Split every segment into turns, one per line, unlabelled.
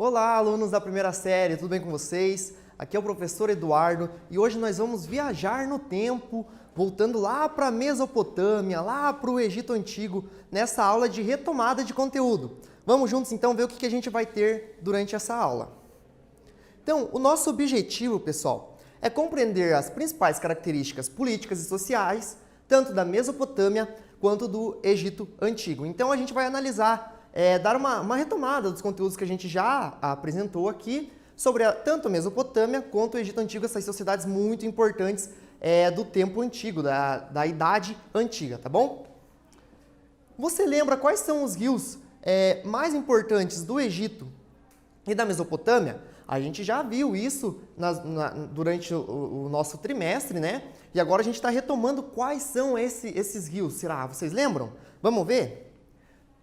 Olá, alunos da primeira série, tudo bem com vocês? Aqui é o professor Eduardo e hoje nós vamos viajar no tempo, voltando lá para a Mesopotâmia, lá para o Egito Antigo, nessa aula de retomada de conteúdo. Vamos juntos então ver o que a gente vai ter durante essa aula. Então, o nosso objetivo, pessoal, é compreender as principais características políticas e sociais, tanto da Mesopotâmia quanto do Egito Antigo. Então, a gente vai analisar, dar uma retomada dos conteúdos que a gente já apresentou aqui sobre tanto a Mesopotâmia quanto o Egito Antigo, essas sociedades muito importantes do tempo antigo, da Idade Antiga, tá bom? Você lembra quais são os rios mais importantes do Egito e da Mesopotâmia? A gente já viu isso durante o nosso trimestre, né? E agora a gente está retomando quais são esses rios. Será? Vocês lembram? Vamos ver?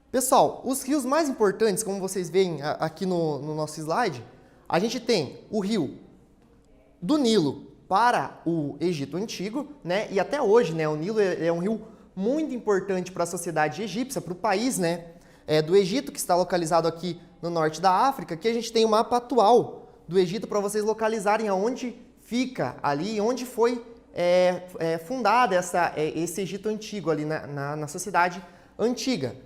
Pessoal, os rios mais importantes, como vocês veem aqui no nosso slide, a gente tem o rio do Nilo para o Egito Antigo, né? E até hoje, né? O Nilo é um rio muito importante para a sociedade egípcia, para o país, né? Do Egito, que está localizado aqui no norte da África. Aqui a gente tem o mapa atual do Egito para vocês localizarem aonde fica ali, onde foi fundada esse Egito Antigo ali na sociedade antiga.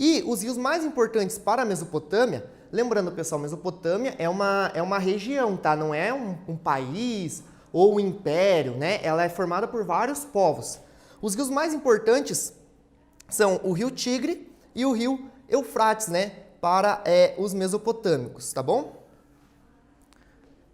E os rios mais importantes para a Mesopotâmia, lembrando, pessoal, Mesopotâmia é uma região, tá? Não é um país ou um império, né? Ela é formada por vários povos. Os rios mais importantes são o rio Tigre e o rio Eufrates, né? Para os mesopotâmicos, tá bom?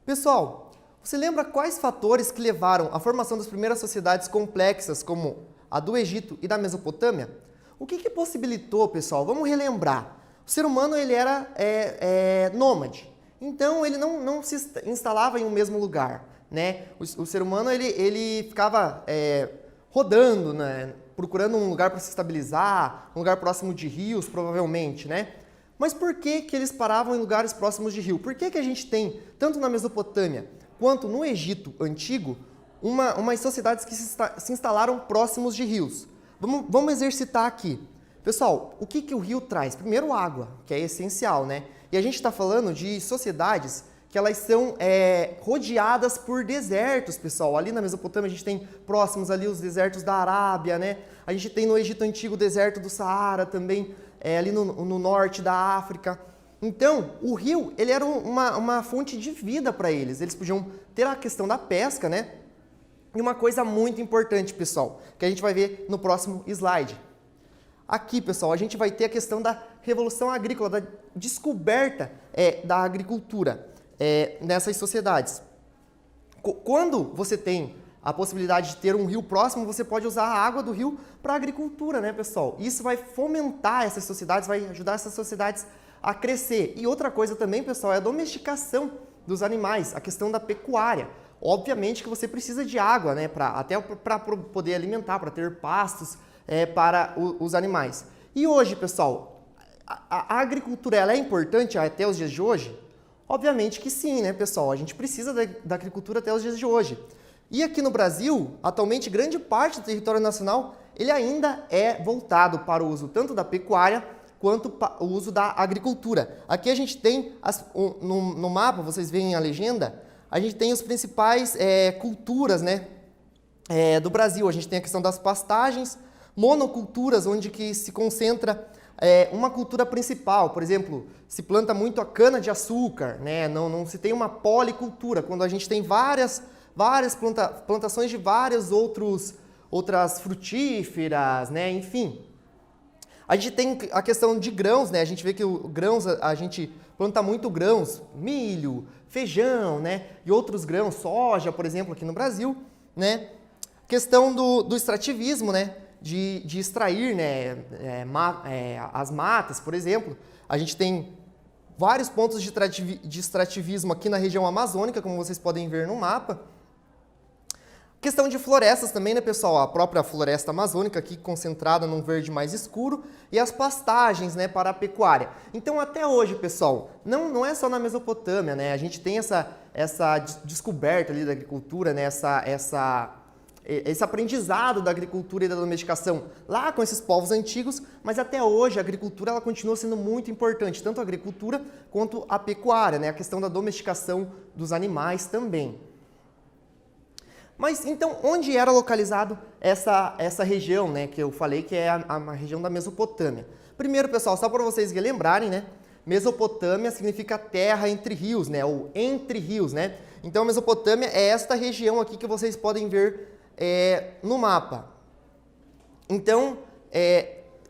Pessoal, você lembra quais fatores que levaram à formação das primeiras sociedades complexas, como a do Egito e da Mesopotâmia? O que possibilitou, pessoal? Vamos relembrar. O ser humano ele era nômade, então ele não se instalava em um mesmo lugar, né? O ser humano ele ficava rodando, né? Procurando um lugar para se estabilizar, um lugar próximo de rios, provavelmente, né? Mas por que eles paravam em lugares próximos de rio? Por que a gente tem, tanto na Mesopotâmia quanto no Egito Antigo, umas sociedades que se instalaram próximos de rios? Vamos exercitar aqui. Pessoal, o que o rio traz? Primeiro, água, que é essencial, né? E a gente está falando de sociedades que elas são rodeadas por desertos, pessoal. Ali na Mesopotâmia a gente tem próximos ali os desertos da Arábia, né? A gente tem no Egito Antigo o deserto do Saara também, ali no norte da África. Então, o rio, ele era uma fonte de vida para eles. Eles podiam ter a questão da pesca, né? E uma coisa muito importante, pessoal, que a gente vai ver no próximo slide. Aqui, pessoal, a gente vai ter a questão da revolução agrícola, da descoberta da agricultura nessas sociedades. Quando você tem a possibilidade de ter um rio próximo, você pode usar a água do rio para a agricultura, né, pessoal? Isso vai fomentar essas sociedades, vai ajudar essas sociedades a crescer. E outra coisa também, pessoal, é a domesticação dos animais, a questão da pecuária. Obviamente que você precisa de água, né, até para poder alimentar, para ter pastos para os animais. E hoje, pessoal, a agricultura ela é importante até os dias de hoje? Obviamente que sim, né, pessoal? A gente precisa da agricultura até os dias de hoje. E aqui no Brasil, atualmente, grande parte do território nacional ele ainda é voltado para o uso tanto da pecuária quanto o uso da agricultura. Aqui a gente tem, no mapa, vocês veem a legenda, a gente tem as principais culturas, né, do Brasil. A gente tem a questão das pastagens, monoculturas, onde que se concentra uma cultura principal. Por exemplo, se planta muito a cana-de-açúcar, né? Não se tem uma policultura, quando a gente tem várias plantações de outras frutíferas, né? Enfim. A gente tem a questão de grãos, né? A gente vê que grãos, a gente planta muito grãos, milho, feijão, né? E outros grãos, soja, por exemplo, aqui no Brasil, né? Questão do extrativismo, né? De extrair, né? As matas, por exemplo. A gente tem vários pontos de extrativismo aqui na região amazônica, como vocês podem ver no mapa. Questão de florestas também, né, pessoal? A própria floresta amazônica aqui concentrada num verde mais escuro e as pastagens, né, para a pecuária. Então, até hoje, pessoal, não é só na Mesopotâmia, né? A gente tem essa descoberta ali da agricultura, né? esse aprendizado da agricultura e da domesticação lá com esses povos antigos, mas até hoje a agricultura ela continua sendo muito importante, tanto a agricultura quanto a pecuária, né? A questão da domesticação dos animais também. Mas então, onde era localizado essa região, né, que eu falei que é a região da Mesopotâmia? Primeiro, pessoal, só para vocês relembrarem, né, Mesopotâmia significa terra entre rios, né, ou entre rios, né? Então, a Mesopotâmia é esta região aqui que vocês podem ver no mapa. Então,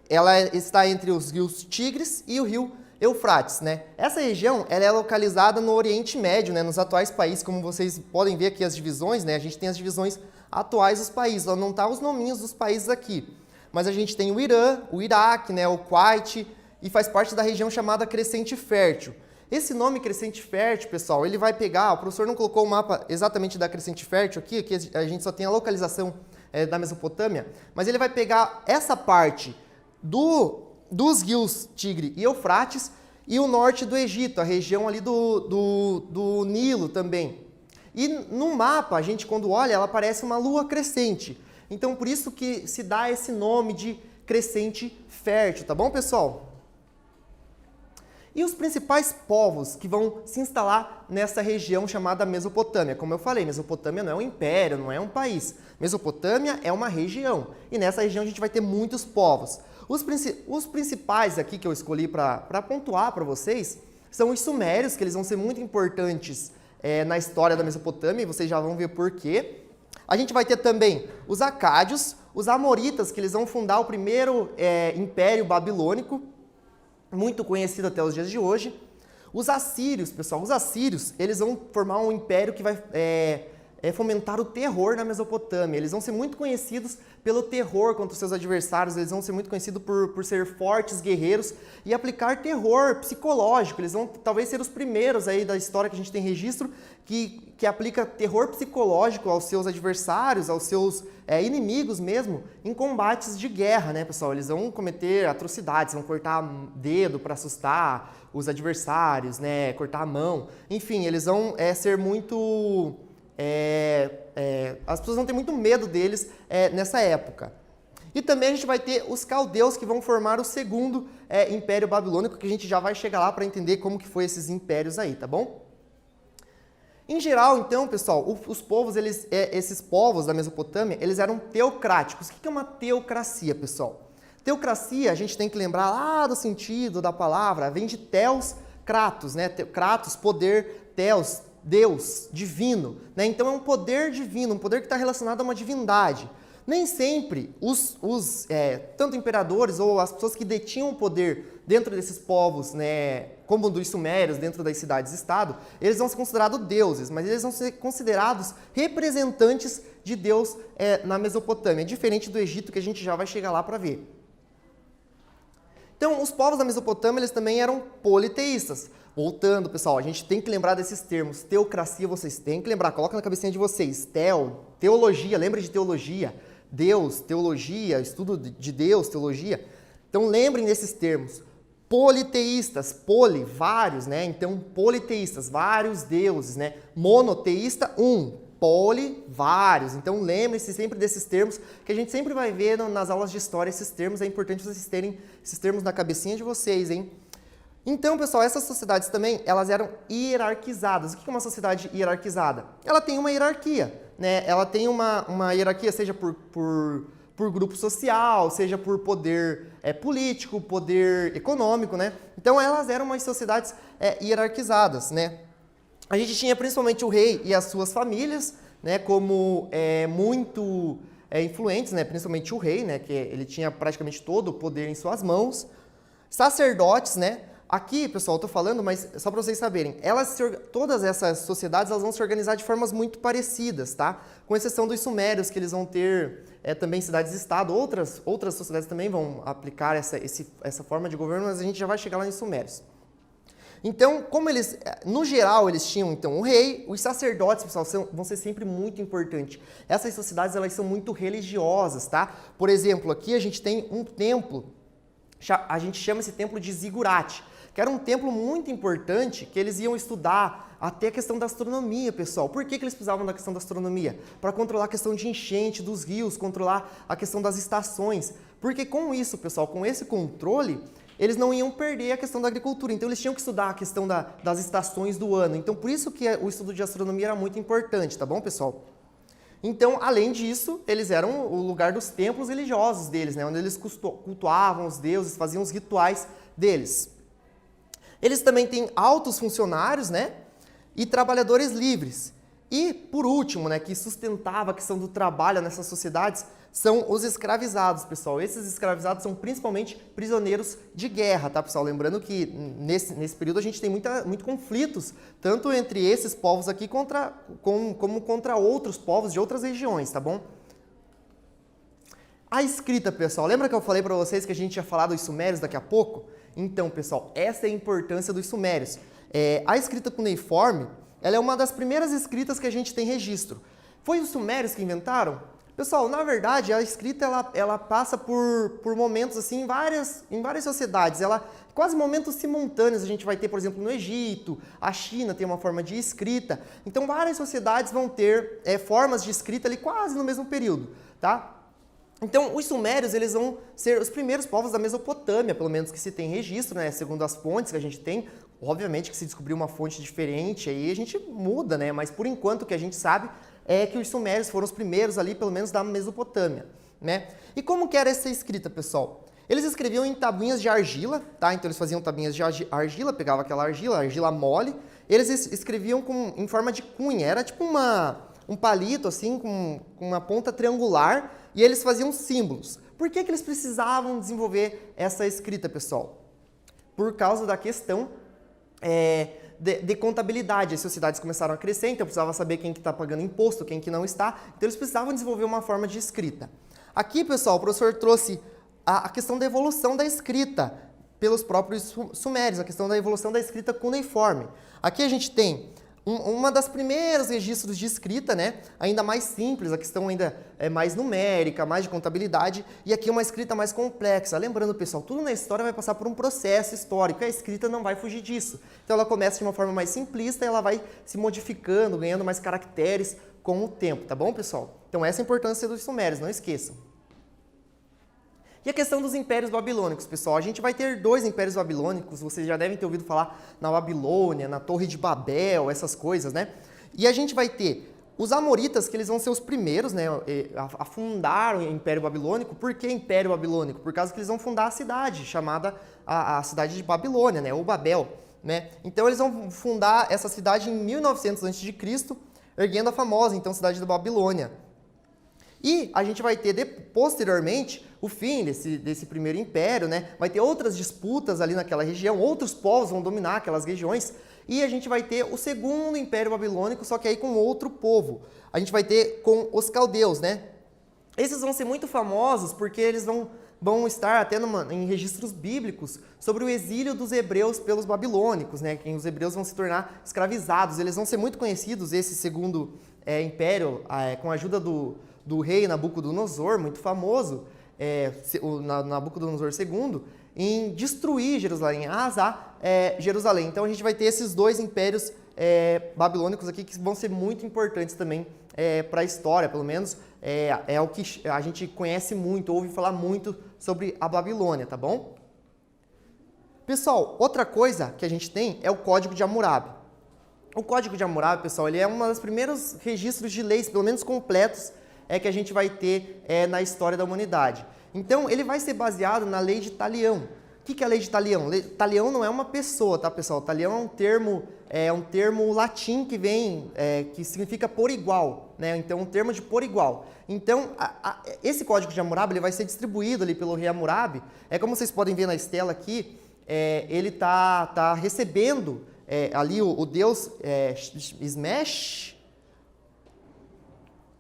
ela está entre os rios Tigres e o rio Eufrates, né? Essa região ela é localizada no Oriente Médio, né? Nos atuais países, como vocês podem ver aqui as divisões, né? A gente tem as divisões atuais dos países, não tá os nominhos dos países aqui, mas a gente tem o Irã, o Iraque, né? O Kuwait, e faz parte da região chamada Crescente Fértil. Esse nome Crescente Fértil, pessoal, ele vai pegar, o professor não colocou o mapa exatamente da Crescente Fértil aqui a gente só tem a localização da Mesopotâmia, mas ele vai pegar essa parte dos rios Tigre e Eufrates e o norte do Egito, a região ali do Nilo também. E no mapa, a gente quando olha, ela parece uma lua crescente. Então, por isso que se dá esse nome de Crescente Fértil, tá bom, pessoal? E os principais povos que vão se instalar nessa região chamada Mesopotâmia? Como eu falei, Mesopotâmia não é um império, não é um país. Mesopotâmia é uma região. E nessa região a gente vai ter muitos povos. Os principais aqui que eu escolhi para pontuar para vocês são os sumérios, que eles vão ser muito importantes na história da Mesopotâmia, e vocês já vão ver por quê. A gente vai ter também os acádios, os amoritas, que eles vão fundar o primeiro império babilônico, muito conhecido até os dias de hoje. Os assírios, pessoal, eles vão formar um império que vai fomentar o terror na Mesopotâmia. Eles vão ser muito conhecidos pelo terror contra os seus adversários, eles vão ser muito conhecidos por ser fortes guerreiros e aplicar terror psicológico. Eles vão talvez ser os primeiros aí da história que a gente tem registro que aplica terror psicológico aos seus adversários, aos seus inimigos mesmo, em combates de guerra, né, pessoal? Eles vão cometer atrocidades, vão cortar dedo para assustar os adversários, né, cortar a mão. Enfim, eles vão ser muito... as pessoas vão ter muito medo deles nessa época. E também a gente vai ter os caldeus, que vão formar o segundo Império Babilônico, que a gente já vai chegar lá para entender como que foi esses impérios aí, tá bom? Em geral, então, pessoal, os povos, esses povos da Mesopotâmia, eles eram teocráticos. O que é uma teocracia, pessoal? Teocracia, a gente tem que lembrar lá do sentido da palavra, vem de theos, kratos, né? Kratos, poder, theos, Deus, divino, né? Então é um poder divino, um poder que está relacionado a uma divindade. Nem sempre tanto imperadores ou as pessoas que detinham o poder dentro desses povos, né, como dos sumérios, dentro das cidades-estado, eles vão ser considerados deuses, mas eles vão ser considerados representantes de Deus na Mesopotâmia, diferente do Egito, que a gente já vai chegar lá para ver. Então, os povos da Mesopotâmia, eles também eram politeístas. Voltando, pessoal, a gente tem que lembrar desses termos. Teocracia, vocês têm que lembrar. Coloca na cabecinha de vocês. Teologia, lembra de teologia. Deus, teologia, estudo de Deus, teologia. Então, lembrem desses termos. Politeístas, vários, né? Então, politeístas, vários deuses, né? Monoteísta, vários. Então, lembrem-se sempre desses termos, que a gente sempre vai ver nas aulas de história esses termos. É importante vocês terem esses termos na cabecinha de vocês, hein? Então, pessoal, essas sociedades também, elas eram hierarquizadas. O que é uma sociedade hierarquizada? Ela tem uma hierarquia, né? Ela tem uma hierarquia, seja por grupo social, seja por poder político, poder econômico, né? Então, elas eram umas sociedades hierarquizadas, né? A gente tinha principalmente o rei e as suas famílias, né? Como muito influentes, né? Principalmente o rei, né? Que ele tinha praticamente todo o poder em suas mãos. Sacerdotes, né? Aqui, pessoal, eu tô falando, mas só para vocês saberem, todas essas sociedades elas vão se organizar de formas muito parecidas, tá? Com exceção dos sumérios, que eles vão ter também cidades-estado, outras sociedades também vão aplicar essa forma de governo, mas a gente já vai chegar lá nos sumérios. Então, como eles, no geral, eles tinham então o rei, os sacerdotes, pessoal, vão ser sempre muito importantes. Essas sociedades, elas são muito religiosas, tá? Por exemplo, aqui a gente tem um templo, a gente chama esse templo de zigurate, que era um templo muito importante, que eles iam estudar até a questão da astronomia, pessoal. Por que eles precisavam da questão da astronomia? Para controlar a questão de enchente dos rios, controlar a questão das estações. Porque com isso, pessoal, com esse controle, eles não iam perder a questão da agricultura. Então, eles tinham que estudar a questão das estações do ano. Então, por isso que o estudo de astronomia era muito importante, tá bom, pessoal? Então, além disso, eles eram o lugar dos templos religiosos deles, né? Onde eles cultuavam os deuses, faziam os rituais deles. Eles também têm altos funcionários, né? E trabalhadores livres. E, por último, né, que sustentava a questão do trabalho nessas sociedades, são os escravizados, pessoal. Esses escravizados são principalmente prisioneiros de guerra, tá, pessoal? Lembrando que nesse período a gente tem muito conflitos, tanto entre esses povos aqui como contra outros povos de outras regiões, tá bom? A escrita, pessoal. Lembra que eu falei para vocês que a gente ia falar dos sumérios daqui a pouco? Então, pessoal, essa é a importância dos sumérios. A escrita cuneiforme, ela é uma das primeiras escritas que a gente tem registro. Foi os sumérios que inventaram? Pessoal, na verdade, a escrita ela passa por momentos assim em várias sociedades. Quase momentos simultâneos a gente vai ter, por exemplo, no Egito, a China tem uma forma de escrita. Então, várias sociedades vão ter formas de escrita ali quase no mesmo período, tá? Então, os sumérios, eles vão ser os primeiros povos da Mesopotâmia, pelo menos que se tem registro, né? Segundo as fontes que a gente tem. Obviamente que se descobrir uma fonte diferente, aí a gente muda, né? Mas por enquanto o que a gente sabe é que os sumérios foram os primeiros ali, pelo menos da Mesopotâmia, né? E como que era essa escrita, pessoal? Eles escreviam em tabuinhas de argila, tá? Então eles faziam tabuinhas de argila, pegavam aquela argila mole, eles escreviam em forma de cunha, era tipo um palito assim, com uma ponta triangular, e eles faziam símbolos. Por que eles precisavam desenvolver essa escrita, pessoal? Por causa da questão de contabilidade. As sociedades começaram a crescer, então precisava saber quem que está pagando imposto, quem que não está. Então eles precisavam desenvolver uma forma de escrita. Aqui, pessoal, o professor trouxe a questão da evolução da escrita pelos próprios sumérios, a questão da evolução da escrita cuneiforme. Aqui a gente tem uma das primeiros registros de escrita, né? Ainda mais simples, a questão ainda é mais numérica, mais de contabilidade, e aqui uma escrita mais complexa. Lembrando, pessoal, tudo na história vai passar por um processo histórico, e a escrita não vai fugir disso. Então ela começa de uma forma mais simplista e ela vai se modificando, ganhando mais caracteres com o tempo, tá bom, pessoal? Então essa é a importância dos sumérios, não esqueçam. E a questão dos impérios babilônicos, pessoal. A gente vai ter 2 impérios babilônicos, vocês já devem ter ouvido falar na Babilônia, na Torre de Babel, essas coisas, né? E a gente vai ter os amoritas, que eles vão ser os primeiros, né, a fundar o Império Babilônico. Por que Império Babilônico? Por causa que eles vão fundar a cidade, chamada a cidade de Babilônia, né, ou Babel, né? Então eles vão fundar essa cidade em 1900 a.C., erguendo a famosa, então, cidade da Babilônia. E a gente vai ter, posteriormente, o fim desse primeiro império, né? Vai ter outras disputas ali naquela região, outros povos vão dominar aquelas regiões, e a gente vai ter o segundo império babilônico, só que aí com outro povo. A gente vai ter com os caldeus, né? Esses vão ser muito famosos porque eles vão estar até em registros bíblicos sobre o exílio dos hebreus pelos babilônicos, né? Que os hebreus vão se tornar escravizados. Eles vão ser muito conhecidos, esse segundo império, com a ajuda do rei Nabucodonosor, muito famoso, o Nabucodonosor II, em destruir Jerusalém, arrasar Jerusalém. Então a gente vai ter esses 2 impérios babilônicos aqui que vão ser muito importantes também para a história, pelo menos é o que a gente conhece muito, ouve falar muito sobre a Babilônia, tá bom? Pessoal, outra coisa que a gente tem é o Código de Hammurabi. O Código de Hammurabi, pessoal, ele é um dos primeiros registros de leis, pelo menos completos, que a gente vai ter na história da humanidade. Então, ele vai ser baseado na lei de Talião. O que é a lei de Talião? Talião não é uma pessoa, tá, pessoal? Talião é um termo latim que que significa por igual, né? Então, um termo de por igual. Então, esse Código de Hammurabi ele vai ser distribuído ali pelo rei Hammurabi. Como vocês podem ver na estela aqui, ele tá recebendo ali o deus Smesh,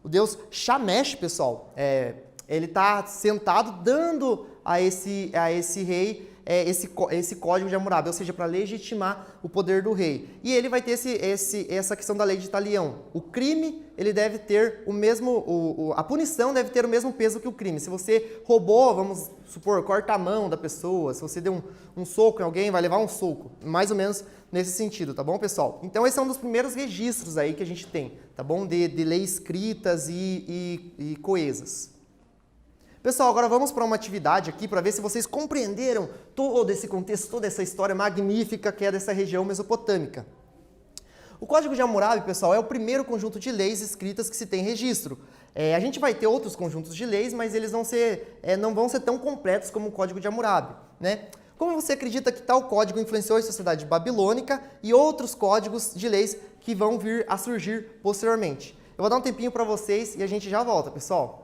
o deus Shamesh, pessoal, ele está sentado dando a esse rei esse código de Hammurabi, ou seja, para legitimar o poder do rei. E ele vai ter essa questão da lei de talião. O crime, ele deve ter o mesmo, a punição deve ter o mesmo peso que o crime. Se você roubou, vamos supor, corta a mão da pessoa, se você deu um soco em alguém, vai levar um soco. Mais ou menos nesse sentido, tá bom, pessoal? Então, esse é um dos primeiros registros aí que a gente tem, tá bom? De leis escritas e coesas. Pessoal, agora vamos para uma atividade aqui para ver se vocês compreenderam todo esse contexto, toda essa história magnífica que é dessa região mesopotâmica. O Código de Hammurabi, pessoal, é o primeiro conjunto de leis escritas que se tem registro. A gente vai ter outros conjuntos de leis, mas eles não vão ser tão completos como o Código de Hammurabi, né? Como você acredita que tal código influenciou a sociedade babilônica e outros códigos de leis que vão vir a surgir posteriormente? Eu vou dar um tempinho para vocês e a gente já volta, pessoal.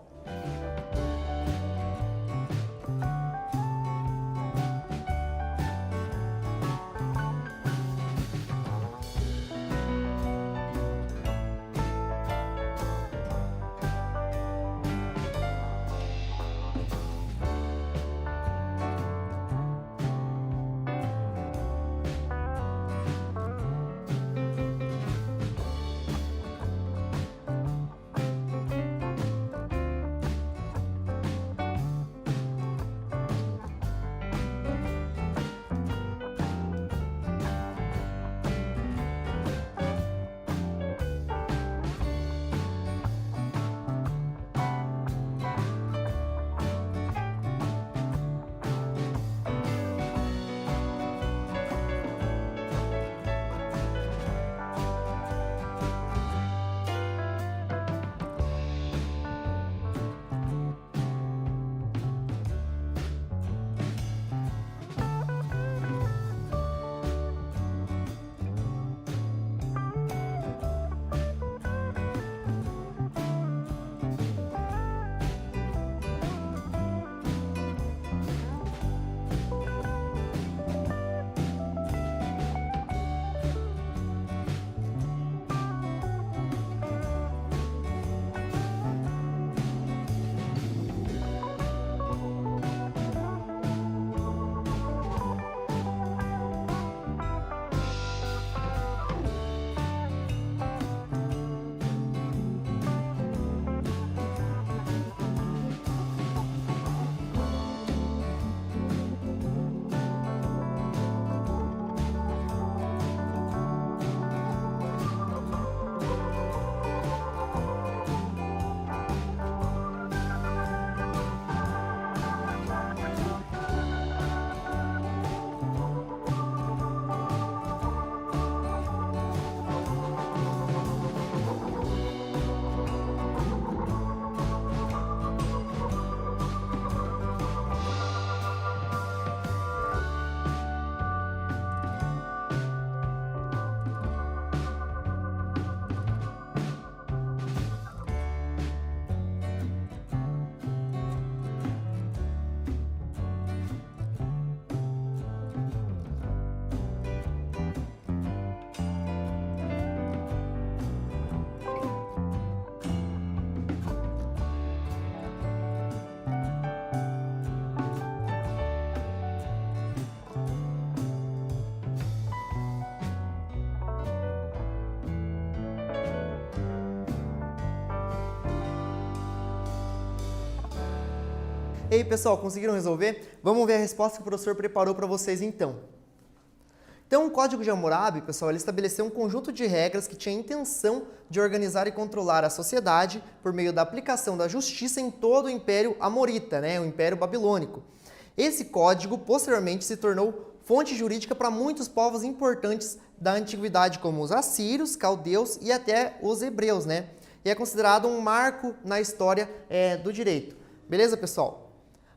E aí, pessoal, conseguiram resolver? Vamos ver a resposta que o professor preparou para vocês então. Então, o Código de Hammurabi, pessoal, ele estabeleceu um conjunto de regras que tinha a intenção de organizar e controlar a sociedade por meio da aplicação da justiça em todo o Império Amorita, né, o Império Babilônico. Esse código, posteriormente, se tornou fonte jurídica para muitos povos importantes da antiguidade, como os assírios, caldeus e até os hebreus, né? E é considerado um marco na história do direito. Beleza, pessoal?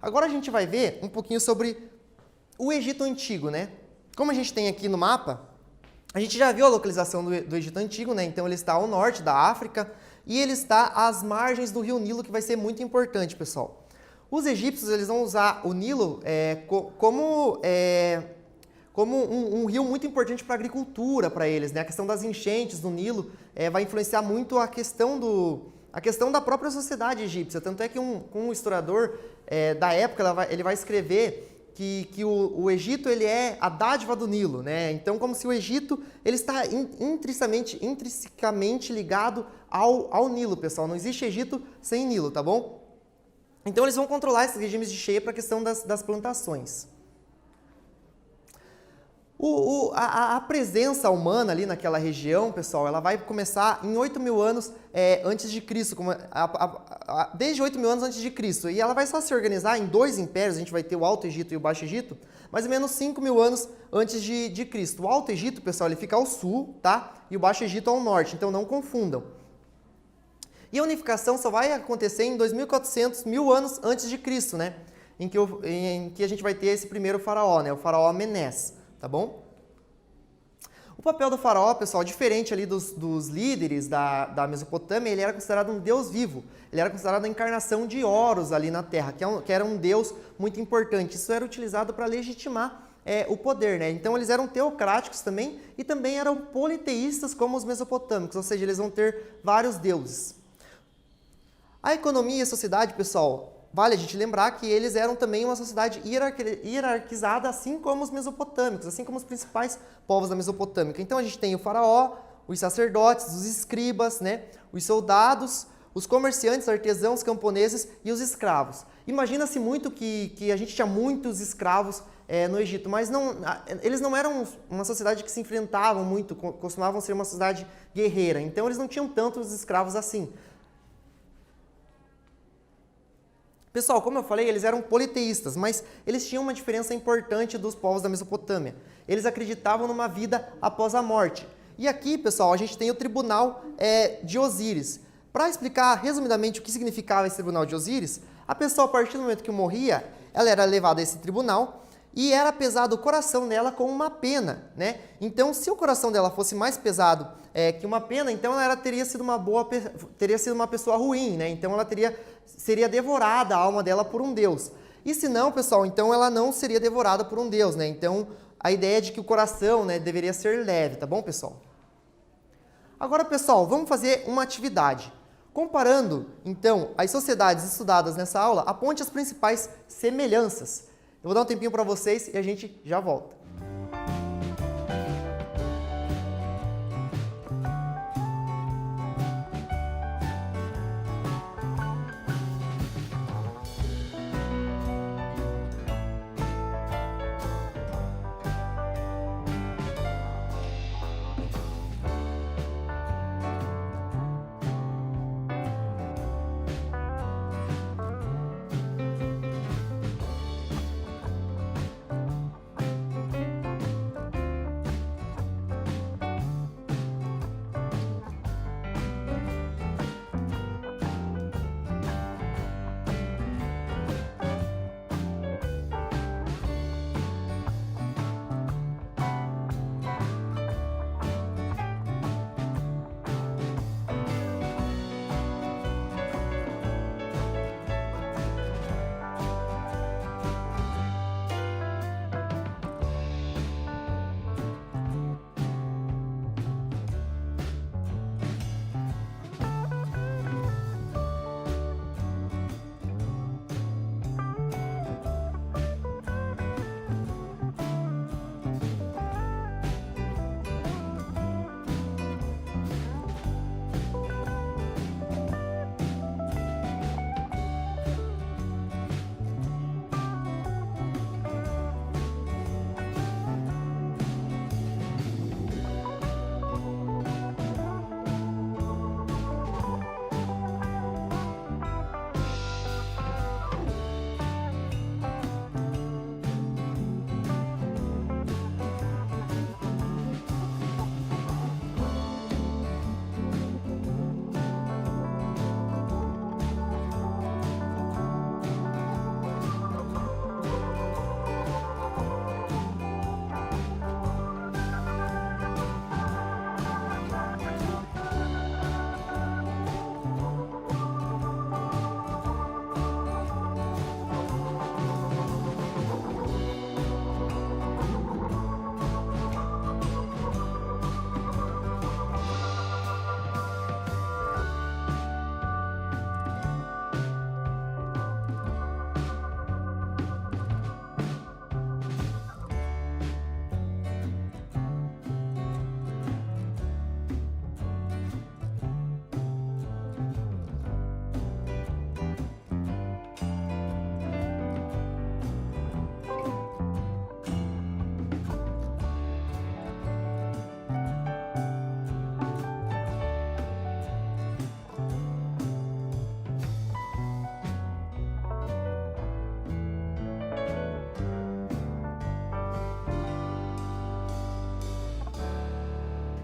Agora a gente vai ver um pouquinho sobre o Egito Antigo, né? Como a gente tem aqui no mapa, a gente já viu a localização do Egito Antigo, né? Então ele está ao norte da África e ele está às margens do rio Nilo, que vai ser muito importante, pessoal. Os egípcios, eles vão usar o Nilo como um rio muito importante para a agricultura para eles, né? A questão das enchentes do Nilo vai influenciar muito a questão da própria sociedade egípcia. Tanto é que um historiador da época ele vai escrever o Egito ele é a dádiva do Nilo, né? Então, como se o Egito ele está intrinsecamente ligado ao Nilo, pessoal. Não existe Egito sem Nilo, tá bom? Então, eles vão controlar esses regimes de cheia para a questão das plantações. A presença humana ali naquela região, pessoal, ela vai começar em 8.000 anos antes de Cristo, desde 8.000 anos antes de Cristo. E ela vai só se organizar em dois impérios, a gente vai ter o Alto Egito e o Baixo Egito, mais ou menos 5.000 anos antes de Cristo. O Alto Egito, pessoal, ele fica ao sul, tá? E o Baixo Egito ao norte, então não confundam. E a unificação só vai acontecer em 2.400, 1.000 anos antes de Cristo, né? Em que a gente vai ter esse primeiro faraó, né? O faraó Menés. Tá bom? O papel do faraó, pessoal, diferente ali dos líderes da Mesopotâmia, ele era considerado um deus vivo. Ele era considerado a encarnação de Horus ali na Terra, que era um deus muito importante. Isso era utilizado para legitimar o poder, né? Então eles eram teocráticos também e também eram politeístas como os mesopotâmicos, ou seja, eles vão ter vários deuses. A economia e a sociedade, pessoal, vale a gente lembrar que eles eram também uma sociedade hierarquizada, assim como os mesopotâmicos, assim como os principais povos da Mesopotâmica. Então a gente tem o faraó, os sacerdotes, os escribas, né? Os soldados, os comerciantes, artesãos, camponeses e os escravos. Imagina-se muito que a gente tinha muitos escravos no Egito, mas eles não eram uma sociedade que se enfrentavam muito, costumavam ser uma sociedade guerreira, então eles não tinham tantos escravos assim. Pessoal, como eu falei, eles eram politeístas, mas eles tinham uma diferença importante dos povos da Mesopotâmia. Eles acreditavam numa vida após a morte. E aqui, pessoal, a gente tem o tribunal de Osíris. Para explicar resumidamente o que significava esse tribunal de Osíris, a pessoa, a partir do momento que morria, ela era levada a esse tribunal e era pesado o coração dela com uma pena, né? Então, se o coração dela fosse mais pesado que uma pena, então ela teria sido uma pessoa ruim, né? Então ela seria devorada a alma dela por um deus. E se não, pessoal, então ela não seria devorada por um deus, né? Então a ideia é de que o coração, né, deveria ser leve, tá bom, pessoal? Agora, pessoal, vamos fazer uma atividade. Comparando, então, as sociedades estudadas nessa aula, aponte as principais semelhanças. Eu vou dar um tempinho para vocês e a gente já volta.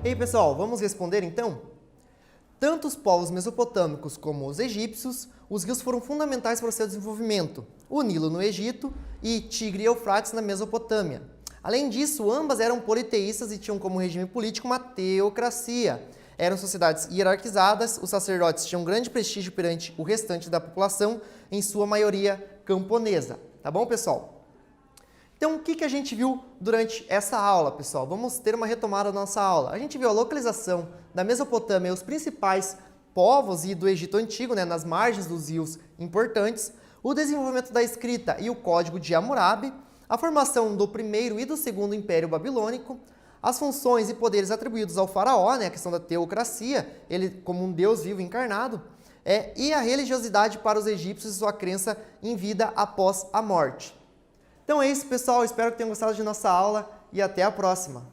E aí, pessoal, vamos responder então? Tanto os povos mesopotâmicos como os egípcios, os rios foram fundamentais para o seu desenvolvimento. O Nilo no Egito e Tigre e Eufrates na Mesopotâmia. Além disso, ambas eram politeístas e tinham como regime político uma teocracia. Eram sociedades hierarquizadas, os sacerdotes tinham grande prestígio perante o restante da população, em sua maioria camponesa. Tá bom, pessoal? Então, o que a gente viu durante essa aula, pessoal? Vamos ter uma retomada da nossa aula. A gente viu a localização da Mesopotâmia e os principais povos e do Egito Antigo, né, nas margens dos rios importantes, o desenvolvimento da escrita e o Código de Hammurabi, a formação do primeiro e do segundo Império Babilônico, as funções e poderes atribuídos ao faraó, né, a questão da teocracia, ele como um deus vivo encarnado, e a religiosidade para os egípcios e sua crença em vida após a morte. Então é isso, pessoal. Espero que tenham gostado de nossa aula e até a próxima.